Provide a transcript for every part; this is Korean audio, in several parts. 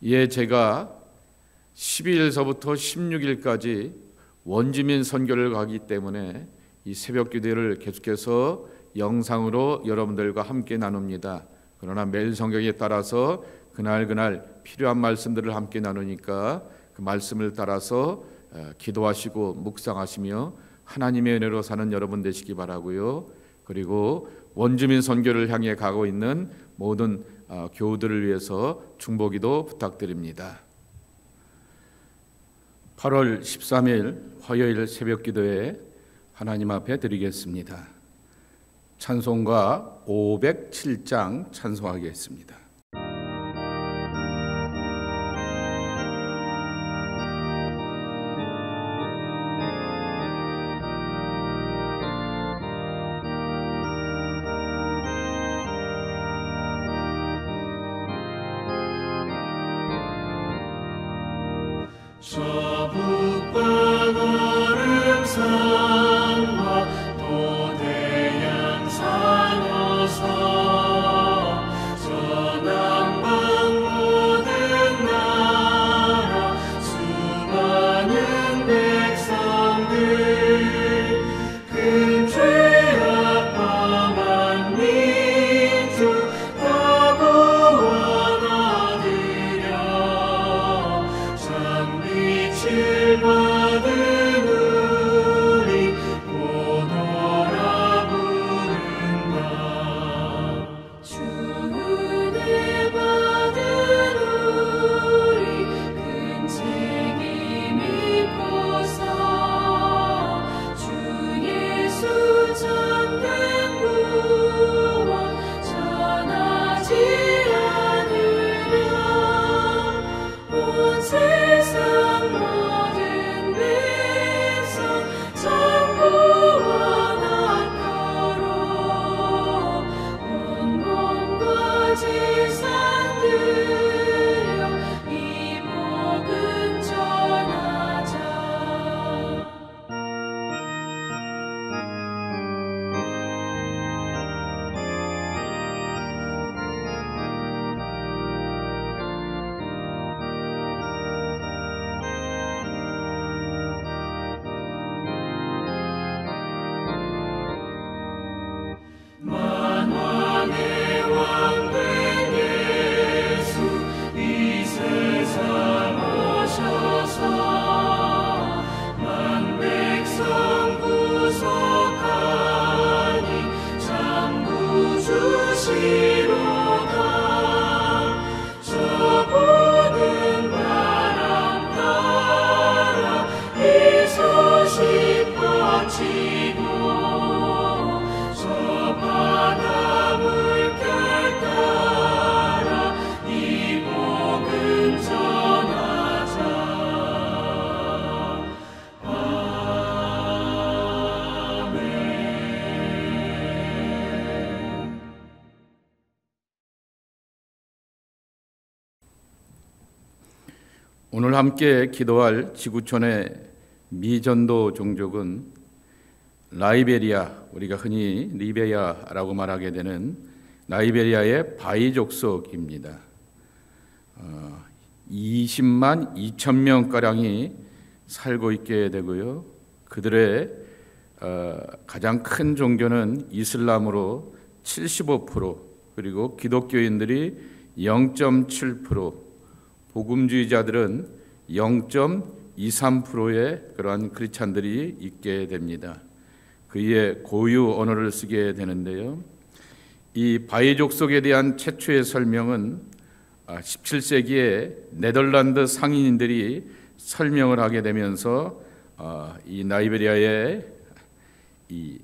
이에 제가 12일서부터 16일까지 원주민 선교를 가기 때문에 이 새벽 기도를 계속해서 영상으로 여러분들과 함께 나눕니다. 그러나 매일 성경에 따라서 그날 필요한 말씀들을 함께 나누니까 그 말씀을 따라서 기도하시고 묵상하시며 하나님의 은혜로 사는 여러분 되시기 바라고요. 그리고 원주민 선교를 향해 가고 있는 모든 교우들을 위해서 중보기도 부탁드립니다. 8월 13일 화요일 새벽 기도에 하나님 앞에 드리겠습니다. 찬송가 507장 찬송하겠습니다. 저 북방 얼음산과 또 대양산 어서 저 남방 모든 나라 수많은 백성들 큰 죄악 범한 민족 다 구원 얻으려 빛을 받은 우리 오너라 부른다. 주 은혜 받은 우리 큰 책임 믿고서 주 예수 참된 구원 전하지 않으랴. 온 세상 모든 백성 참 구원하도록 온 몸과 재산 드려 이 복음 전하자. 만왕의 왕 된 예수 이 세상 오셔서 만 백성 구속하니 참 구주시로다. 저 모든 바람 따라 이 소식 퍼지고 바다 물결 따라 이 복음 전하자. 아멘. 오늘 함께 기도할 지구촌의 미전도 종족은 라이베리아, 우리가 흔히 리베리아라고 말하게 되는 라이베리아의 바이 족속입니다. 20만 2천 명가량이 살고 있게 되고요. 그들의 가장 큰 종교는 이슬람으로 75%, 그리고 기독교인들이 0.7%, 복음주의자들은 0.23%의 그러한 크리스찬들이 있게 됩니다. 그의 고유 언어를 쓰게 되는데요. 이 바이 족속에 대한 최초의 설명은 17세기에 네덜란드 상인들이 설명을 하게 되면서 이 라이베리아에 이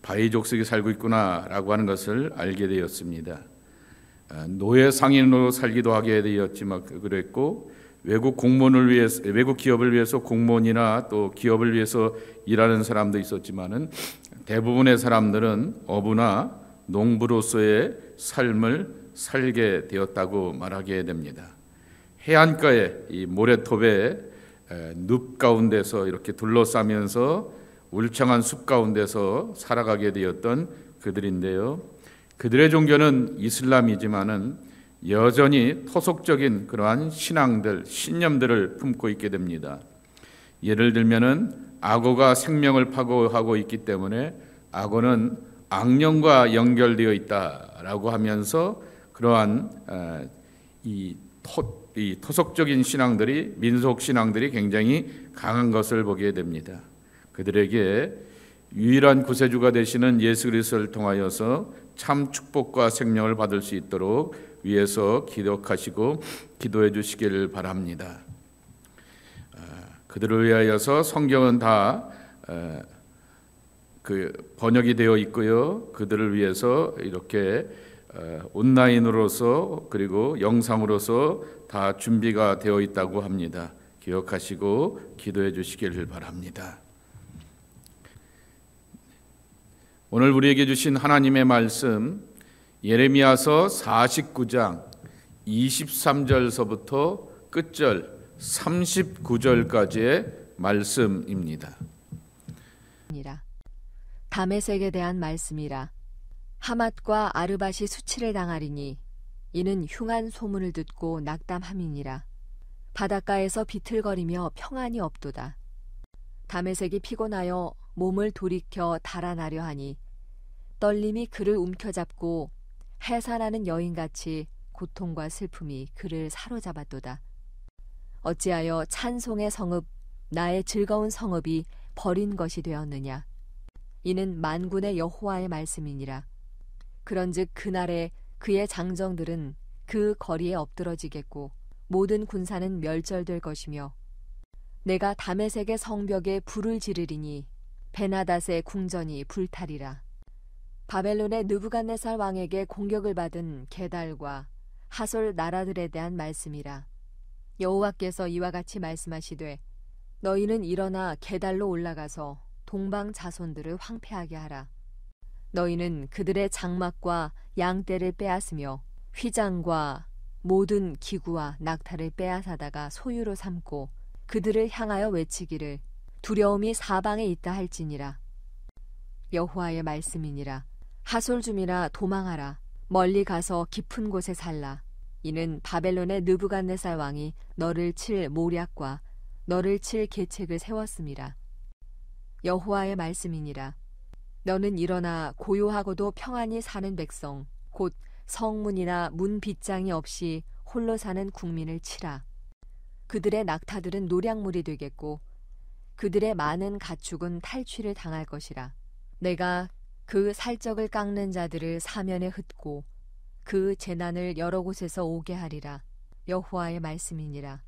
바이 족속이 살고 있구나라고 하는 것을 알게 되었습니다. 노예 상인으로 살기도 하게 되었지만 그랬고, 외국 기업을 위해서 공무원이나 또 기업을 위해서 일하는 사람도 있었지만은 대부분의 사람들은 어부나 농부로서의 삶을 살게 되었다고 말하게 됩니다. 해안가에 이 모래톱에 늪 가운데서 이렇게 둘러싸면서 울창한 숲 가운데서 살아가게 되었던 그들인데요. 그들의 종교는 이슬람이지만은 여전히 토속적인 그러한 신앙들, 신념들을 품고 있게 됩니다. 예를 들면은 악어가 생명을 파괴하고 있기 때문에 악어는 악령과 연결되어 있다라고 하면서 그러한 이 토속적인 신앙들이, 민속 신앙들이 굉장히 강한 것을 보게 됩니다. 그들에게 유일한 구세주가 되시는 예수 그리스도를 통하여서 참 축복과 생명을 받을 수 있도록 위해서 기억하시고 기도해 주시기를 바랍니다. 그들을 위하여서 성경은 다 번역이 되어 있고요. 그들을 위해서 이렇게 온라인으로서 그리고 영상으로서 다 준비가 되어 있다고 합니다. 기억하시고 기도해 주시기를 바랍니다. 오늘 우리에게 주신 하나님의 말씀 예레미야서 49장 23절서부터 끝절 39절까지의 말씀입니다. 다메섹에 대한 말씀이라. 하맛과 아르밧이 수치를 당하리니 이는 흉한 소문을 듣고 낙담함이니라. 바닷가에서 비틀거리며 평안이 없도다. 다메섹이 피곤하여 몸을 돌이켜 달아나려 하니 떨림이 그를 움켜잡고 해산하는 여인같이 고통과 슬픔이 그를 사로잡았도다. 어찌하여 찬송의 성읍, 나의 즐거운 성읍이 버린 것이 되었느냐. 이는 만군의 여호와의 말씀이니라. 그런즉 그날에 그의 장정들은 그 거리에 엎드러지겠고 모든 군사는 멸절될 것이며 내가 다메섹의 성벽에 불을 지르리니 베나닷의 궁전이 불타리라. 바벨론의 느부갓네살 왕에게 공격을 받은 게달과 하솔 나라들에 대한 말씀이라. 여호와께서 이와 같이 말씀하시되 너희는 일어나 게달로 올라가서 동방 자손들을 황폐하게 하라. 너희는 그들의 장막과 양떼를 빼앗으며 휘장과 모든 기구와 낙타를 빼앗아다가 소유로 삼고 그들을 향하여 외치기를 두려움이 사방에 있다 할지니라. 여호와의 말씀이니라. 하솔줌이라 도망하라. 멀리 가서 깊은 곳에 살라. 이는 바벨론의 느부갓네살 왕이 너를 칠 모략과 너를 칠 계책을 세웠음이라. 여호와의 말씀이니라. 너는 일어나 고요하고도 평안히 사는 백성 곧 성문이나 문 빗장이 없이 홀로 사는 국민을 치라. 그들의 낙타들은 노략물이 되겠고 그들의 많은 가축은 탈취를 당할 것이라. 내가 그 살적을 깎는 자들을 사면에 흩고 그 재난을 여러 곳에서 오게 하리라. 여호와의 말씀이니라.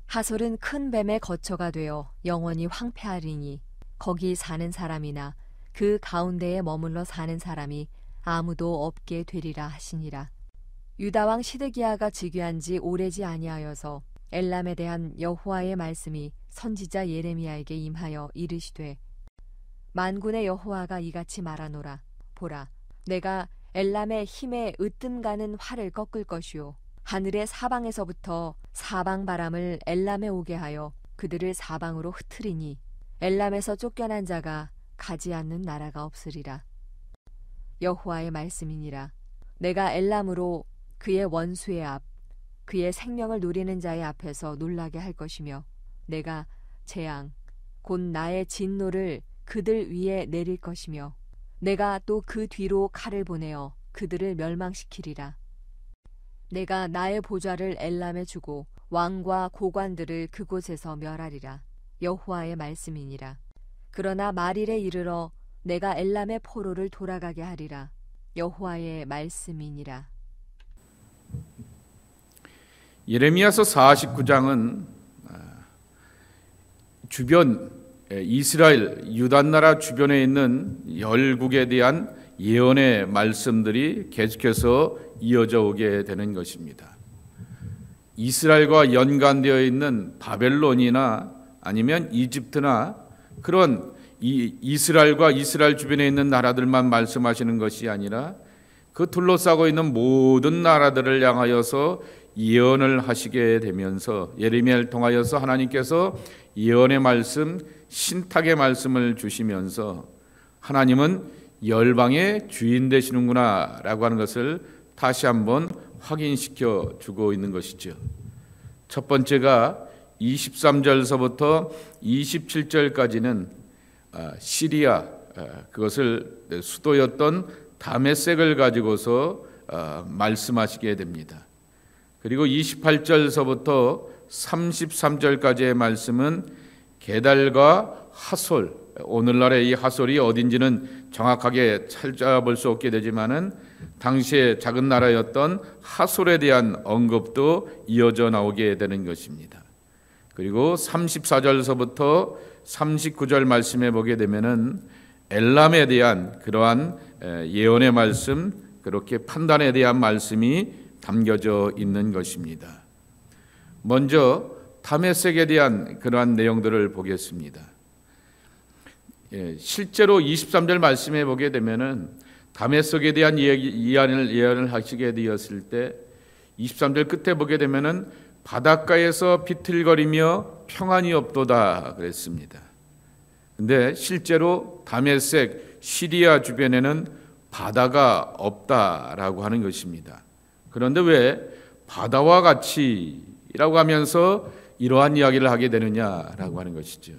하솔은 큰 뱀의 거처가 되어 영원히 황폐하리니 거기 사는 사람이나 그 가운데에 머물러 사는 사람이 아무도 없게 되리라 하시니라. 유다왕 시드기야가 즉위한 지 오래지 아니하여서 엘람에 대한 여호와의 말씀이 선지자 예레미야에게 임하여 이르시되 만군의 여호와가 이같이 말하노라. 보라, 내가 엘람의 힘에 으뜸가는 활을 꺾을 것이요 하늘의 사방에서부터 사방 바람을 엘람에 오게 하여 그들을 사방으로 흩으리니 엘람에서 쫓겨난 자가 가지 않는 나라가 없으리라. 여호와의 말씀이니라. 내가 엘람으로 그의 원수의 앞, 그의 생명을 노리는 자의 앞에서 놀라게 할 것이며 내가 재앙, 곧 나의 진노를 그들 위에 내릴 것이며 내가 또 그 뒤로 칼을 보내어 그들을 멸망시키리라. 내가 나의 보좌를 엘람에 주고 왕과 고관들을 그곳에서 멸하리라. 여호와의 말씀이니라. 그러나 말일에 이르러 내가 엘람의 포로를 돌아가게 하리라. 여호와의 말씀이니라. 예레미야서 49장은 주변 이스라엘 유다 나라 주변에 있는 열국에 대한 예언의 말씀들이 계속해서 이어져 오게 되는 것입니다. 이스라엘과 연관되어 있는 바벨론이나 아니면 이집트나 그런 이스라엘과 이스라엘 주변에 있는 나라들만 말씀하시는 것이 아니라 그 둘러싸고 있는 모든 나라들을 향하여서 예언을 하시게 되면서 예레미야를 통하여서 하나님께서 예언의 말씀, 신탁의 말씀을 주시면서 하나님은 열방의 주인 되시는구나 라고 하는 것을 다시 한번 확인시켜 주고 있는 것이죠. 첫 번째가 23절서부터 27절까지는 시리아, 그것을 수도였던 다메섹을 가지고서 말씀하시게 됩니다. 그리고 28절서부터 33절까지의 말씀은 게달과 하솔, 오늘날의 이 하솔이 어딘지는 정확하게 찾아볼 수 없게 되지만은 당시에 작은 나라였던 하솔에 대한 언급도 이어져 나오게 되는 것입니다. 그리고 34절서부터 39절 말씀에 보게 되면은 엘람에 대한 그러한 예언의 말씀, 그렇게 판단에 대한 말씀이 담겨져 있는 것입니다. 먼저 다메섹에 대한 그러한 내용들을 보겠습니다. 실제로 23절 말씀에 보게 되면은 다메섹에 대한 예언을 하시게 되었을 때 23절 끝에 보게 되면은 바닷가에서 비틀거리며 평안이 없도다 그랬습니다. 근데 실제로 다메섹 시리아 주변에는 바다가 없다라고 하는 것입니다. 그런데 왜 바다와 같이라고 하면서 이러한 이야기를 하게 되느냐라고 하는 것이죠.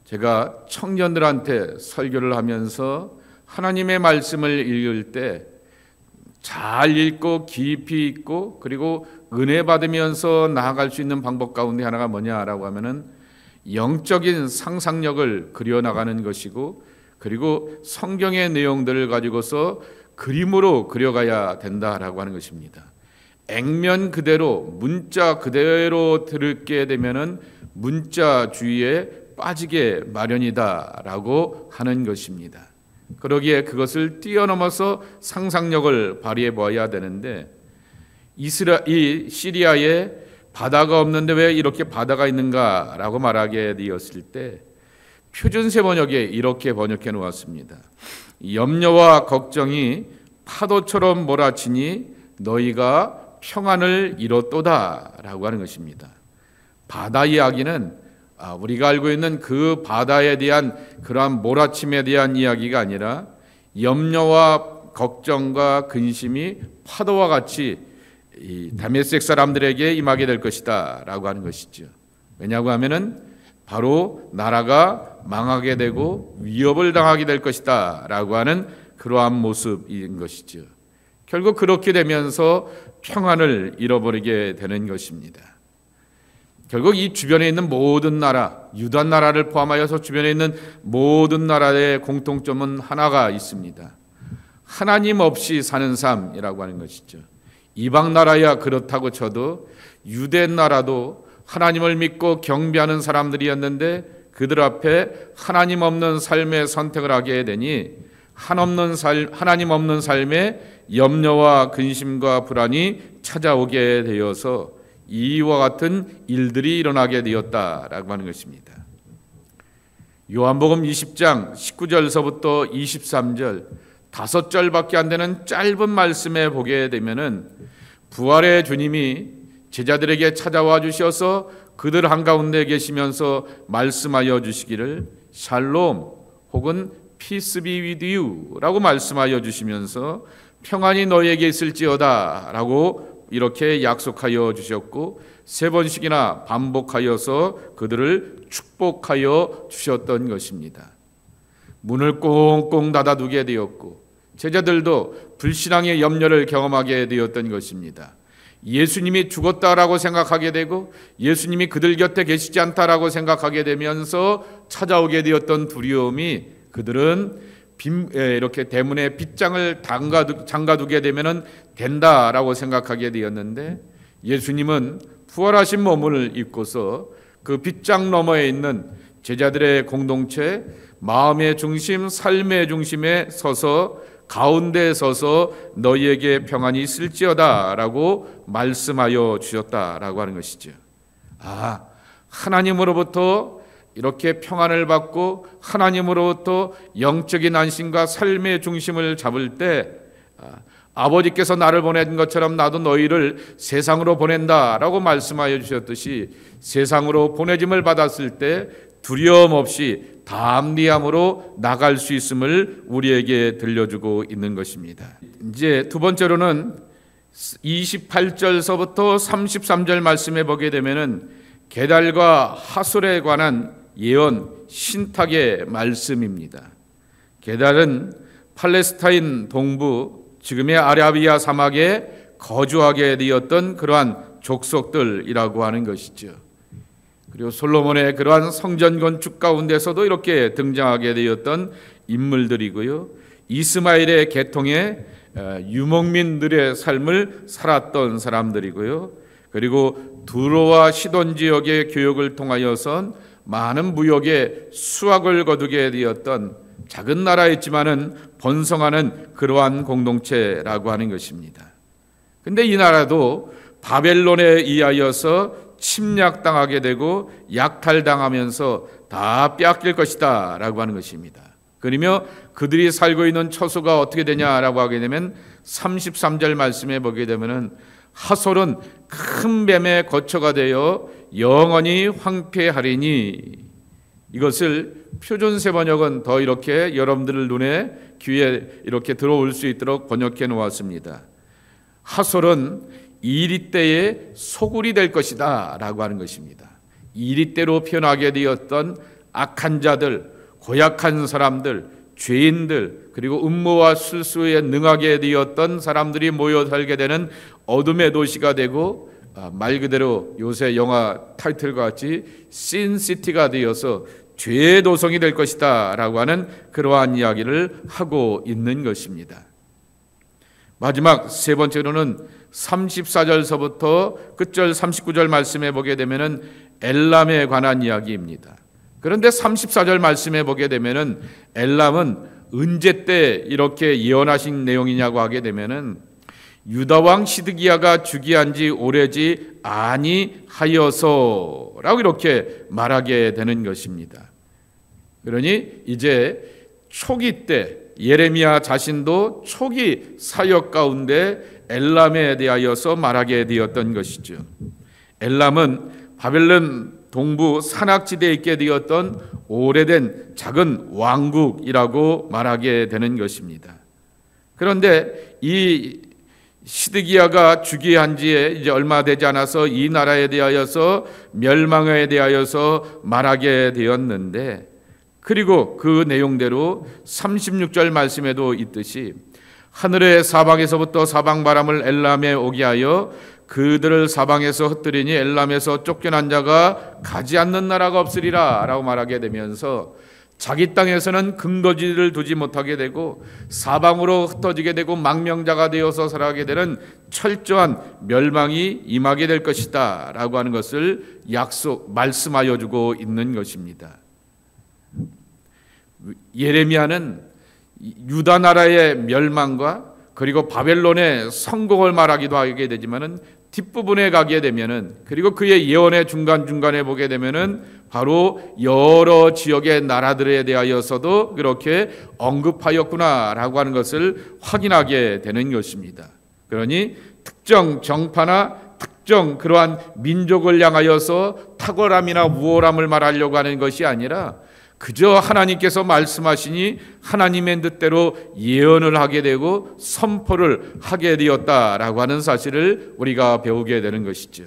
제가 청년들한테 설교를 하면서 하나님의 말씀을 읽을 때 잘 읽고 깊이 읽고 그리고 은혜 받으면서 나아갈 수 있는 방법 가운데 하나가 뭐냐라고 하면은 영적인 상상력을 그려나가는 것이고, 그리고 성경의 내용들을 가지고서 그림으로 그려가야 된다라고 하는 것입니다. 액면 그대로 문자 그대로 들게 되면은 문자주의에 빠지게 마련이다라고 하는 것입니다. 그러기에 그것을 뛰어넘어서 상상력을 발휘해 보아야 되는데, 이 시리아에 바다가 없는데 왜 이렇게 바다가 있는가라고 말하게 되었을 때 표준세 번역에 이렇게 번역해 놓았습니다. 염려와 걱정이 파도처럼 몰아치니 너희가 평안을 잃었도다라고 하는 것입니다. 바다 이야기는 우리가 알고 있는 그 바다에 대한 그러한 몰아침에 대한 이야기가 아니라 염려와 걱정과 근심이 파도와 같이 이 다메섹 사람들에게 임하게 될 것이다 라고 하는 것이죠. 왜냐고 하면은 바로 나라가 망하게 되고 위협을 당하게 될 것이다 라고 하는 그러한 모습인 것이죠. 결국 그렇게 되면서 평안을 잃어버리게 되는 것입니다. 결국 이 주변에 있는 모든 나라, 유다 나라를 포함하여서 주변에 있는 모든 나라의 공통점은 하나가 있습니다. 하나님 없이 사는 삶이라고 하는 것이죠. 이방 나라야 그렇다고 쳐도 유대 나라도 하나님을 믿고 경배하는 사람들이었는데 그들 앞에 하나님 없는 삶의 선택을 하게 되니 하나님 없는 삶에 염려와 근심과 불안이 찾아오게 되어서 이와 같은 일들이 일어나게 되었다라고 하는 것입니다. 요한복음 20장 19절서부터 23절 5절밖에 안 되는 짧은 말씀에 보게 되면은 부활의 주님이 제자들에게 찾아와 주셔서 그들 한가운데 계시면서 말씀하여 주시기를 샬롬 혹은 peace be with you 라고 말씀하여 주시면서 평안이 너희에게 있을지어다 라고 이렇게 약속하여 주셨고 3번씩이나 반복하여서 그들을 축복하여 주셨던 것입니다. 문을 꽁꽁 닫아두게 되었고 제자들도 불신앙의 염려를 경험하게 되었던 것입니다. 예수님이 죽었다라고 생각하게 되고 예수님이 그들 곁에 계시지 않다라고 생각하게 되면서 찾아오게 되었던 두려움이 그들은 이렇게 대문에 빗장을 잠가두게 되면 된다라고 생각하게 되었는데 예수님은 부활하신 몸을 입고서 그 빗장 너머에 있는 제자들의 공동체, 마음의 중심, 삶의 중심에 서서 가운데에 서서 너희에게 평안이 있을지어다라고 말씀하여 주셨다라고 하는 것이죠. 하나님으로부터 이렇게 평안을 받고 하나님으로부터 영적인 안심과 삶의 중심을 잡을 때 아버지께서 나를 보낸 것처럼 나도 너희를 세상으로 보낸다라고 말씀하여 주셨듯이 세상으로 보내짐을 받았을 때 두려움 없이 담대함으로 나갈 수 있음을 우리에게 들려주고 있는 것입니다. 이제 두 번째로는 28절서부터 33절 말씀에 보게 되면은 게달과 하솔에 관한 예언 신탁의 말씀입니다. 게달은 팔레스타인 동부 지금의 아라비아 사막에 거주하게 되었던 그러한 족속들이라고 하는 것이죠. 그리고 솔로몬의 그러한 성전 건축 가운데서도 이렇게 등장하게 되었던 인물들이고요. 이스마엘의 계통의 유목민들의 삶을 살았던 사람들이고요. 그리고 두로와 시돈 지역의 교역을 통하여선 많은 무역의 수확을 거두게 되었던 작은 나라였지만은 번성하는 그러한 공동체라고 하는 것입니다. 근데 이 나라도 바벨론에 의하여서 침략당하게 되고 약탈당하면서 다 빼앗길 것이다 라고 하는 것입니다. 그러며 그들이 살고 있는 처소가 어떻게 되냐라고 하게 되면 33절 말씀에 보게 되면은 하솔은 큰 뱀의 거처가 되어 영원히 황폐하리니, 이것을 표준세 번역은 더 이렇게 여러분들 눈에 귀에 이렇게 들어올 수 있도록 번역해 놓았습니다. 하솔은 이리떼의 소굴이 될 것이다 라고 하는 것입니다. 이리떼로 표현하게 되었던 악한 자들, 고약한 사람들, 죄인들, 그리고 음모와 술수에 능하게 되었던 사람들이 모여 살게 되는 어둠의 도시가 되고, 말 그대로 요새 영화 타이틀과 같이 신시티가 되어서 죄의 도성이 될 것이다 라고 하는 그러한 이야기를 하고 있는 것입니다. 마지막 세 번째로는 34절서부터 끝절 39절 말씀에 보게 되면은 엘람에 관한 이야기입니다. 그런데 34절 말씀에 보게 되면은 엘람은 언제 때 이렇게 예언하신 내용이냐고 하게 되면은 유다 왕 시드기야가 즉위한 지 오래지 아니하여서라고 이렇게 말하게 되는 것입니다. 그러니 이제 초기 때 예레미야 자신도 초기 사역 가운데 엘람에 대하여서 말하게 되었던 것이죠. 엘람은 바벨론 동부 산악지대에 있게 되었던 오래된 작은 왕국이라고 말하게 되는 것입니다. 그런데 이 시드기야가 즉위한 지에 이제 얼마 되지 않아서 이 나라에 대하여서 멸망에 대하여서 말하게 되었는데, 그리고 그 내용대로 36절 말씀에도 있듯이 하늘의 사방에서부터 사방 바람을 엘람에 오게 하여 그들을 사방에서 흩뜨리니 엘람에서 쫓겨난 자가 가지 않는 나라가 없으리라 라고 말하게 되면서 자기 땅에서는 근거지를 두지 못하게 되고 사방으로 흩어지게 되고 망명자가 되어서 살아가게 되는 철저한 멸망이 임하게 될 것이다 라고 하는 것을 말씀하여 주고 있는 것입니다. 예레미야는 유다 나라의 멸망과 그리고 바벨론의 성공을 말하기도 하게 되지만은 뒷부분에 가게 되면은, 그리고 그의 예언의 중간중간에 보게 되면은 바로 여러 지역의 나라들에 대하여서도 그렇게 언급하였구나라고 하는 것을 확인하게 되는 것입니다. 그러니 특정 정파나 특정 그러한 민족을 향하여서 탁월함이나 우월함을 말하려고 하는 것이 아니라 그저 하나님께서 말씀하시니 하나님의 뜻대로 예언을 하게 되고 선포를 하게 되었다라고 하는 사실을 우리가 배우게 되는 것이죠.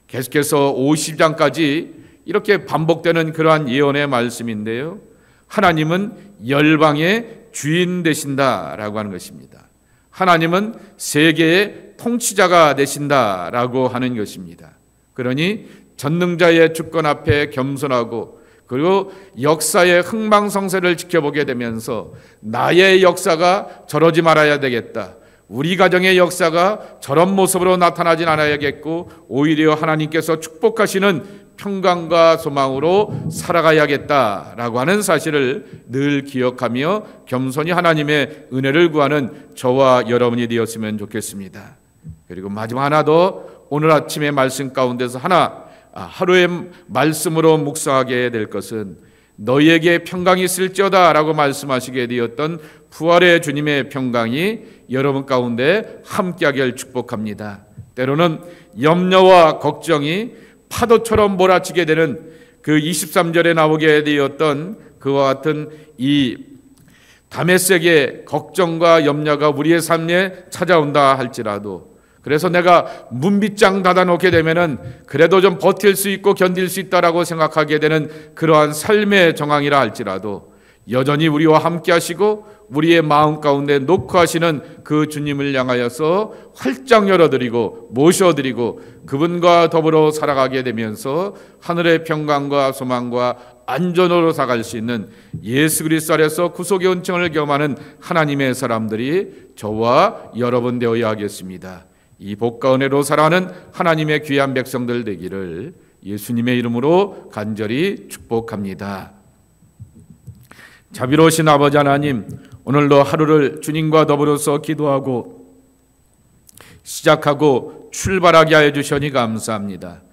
계속해서 50장까지 이렇게 반복되는 그러한 예언의 말씀인데요, 하나님은 열방의 주인 되신다라고 하는 것입니다. 하나님은 세계의 통치자가 되신다라고 하는 것입니다. 그러니 전능자의 주권 앞에 겸손하고 그리고 역사의 흥망성쇠를 지켜보게 되면서 나의 역사가 저러지 말아야 되겠다, 우리 가정의 역사가 저런 모습으로 나타나진 않아야겠고 오히려 하나님께서 축복하시는 평강과 소망으로 살아가야겠다라고 하는 사실을 늘 기억하며 겸손히 하나님의 은혜를 구하는 저와 여러분이 되었으면 좋겠습니다. 그리고 마지막 하나 더, 오늘 아침의 말씀 가운데서 하루의 말씀으로 묵상하게 될 것은 너희에게 평강이 있을지어다 라고 말씀하시게 되었던 부활의 주님의 평강이 여러분 가운데 함께하길 축복합니다. 때로는 염려와 걱정이 파도처럼 몰아치게 되는 그 23절에 나오게 되었던 그와 같은 이 다메섹의 걱정과 염려가 우리의 삶에 찾아온다 할지라도, 그래서 내가 문빗장 닫아놓게 되면은 그래도 좀 버틸 수 있고 견딜 수 있다라고 생각하게 되는 그러한 삶의 정황이라 할지라도 여전히 우리와 함께 하시고 우리의 마음 가운데 놓고 하시는 그 주님을 향하여서 활짝 열어드리고 모셔드리고 그분과 더불어 살아가게 되면서 하늘의 평강과 소망과 안전으로 살아갈 수 있는 예수 그리스도 안에서 구속의 은총을 경험하는 하나님의 사람들이 저와 여러분 되어야 하겠습니다. 이 복과 은혜로 살아가는 하나님의 귀한 백성들 되기를 예수님의 이름으로 간절히 축복합니다. 자비로우신 아버지 하나님, 오늘도 하루를 주님과 더불어서 기도하고 시작하고 출발하게 하여 주시니 감사합니다.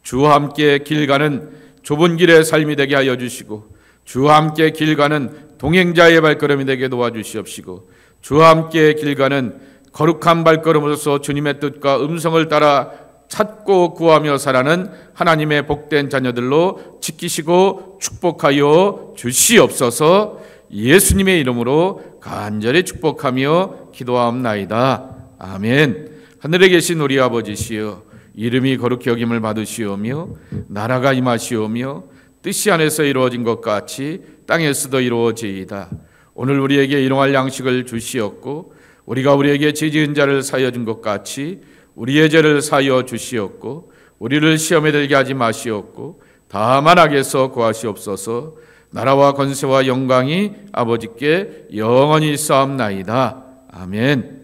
주와 함께 길 가는 좁은 길의 삶이 되게 하여 주시고 주와 함께 길 가는 동행자의 발걸음이 되게 도와주시옵시고 주와 함께 길 가는 거룩한 발걸음으로서 주님의 뜻과 음성을 따라 찾고 구하며 살아가는 하나님의 복된 자녀들로 지키시고 축복하여 주시옵소서. 예수님의 이름으로 간절히 축복하며 기도하옵나이다. 아멘. 하늘에 계신 우리 아버지시여, 이름이 거룩히 여김을 받으시오며 나라가 임하시오며 뜻이 하늘에서 이루어진 것 같이 땅에서도 이루어지이다. 오늘 우리에게 일용할 양식을 주시옵고 우리가 우리에게 죄 지은 자를 사하여 준 것 같이 우리의 죄를 사하여 주시옵고 우리를 시험에 들게 하지 마시옵고 다만 악에서 구하시옵소서. 나라와 권세와 영광이 아버지께 영원히 있사옵나이다. 아멘.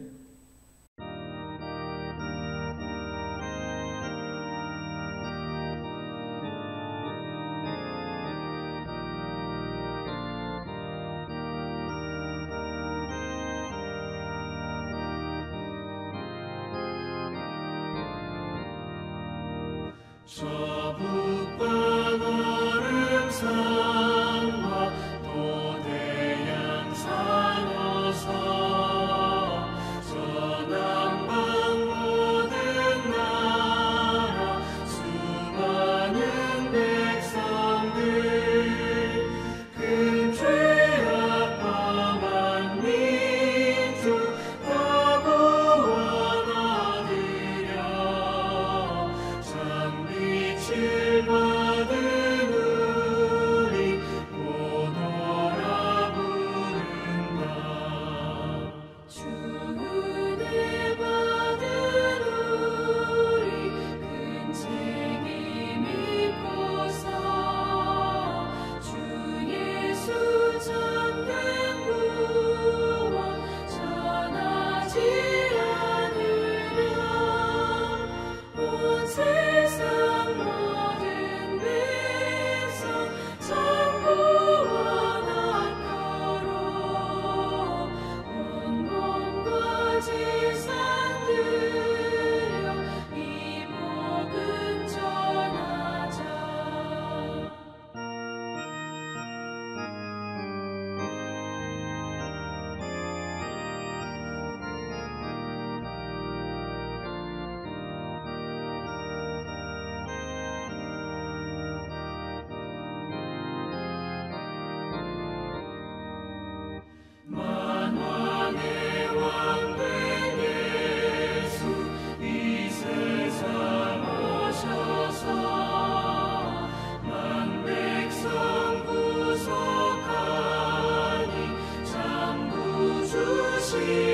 저 북방얼음산과 도대양산 어서 저 남방 모든 나라 수많은 백성들 큰 죄악 범한 민족 다 구원하드려 빛을 받은 우리 오너라 부른다. 주 은혜 받은 우리 큰 책임 믿고서 주 예수 참된 구원 전하지 않으랴. 온 세상 모든 백성 참 구원하도록 온 몸과 재산 들여 이 복음 전하자. 만왕의 왕된 예수 이 세상 오셔서 만 백성 구속하니 참 구주시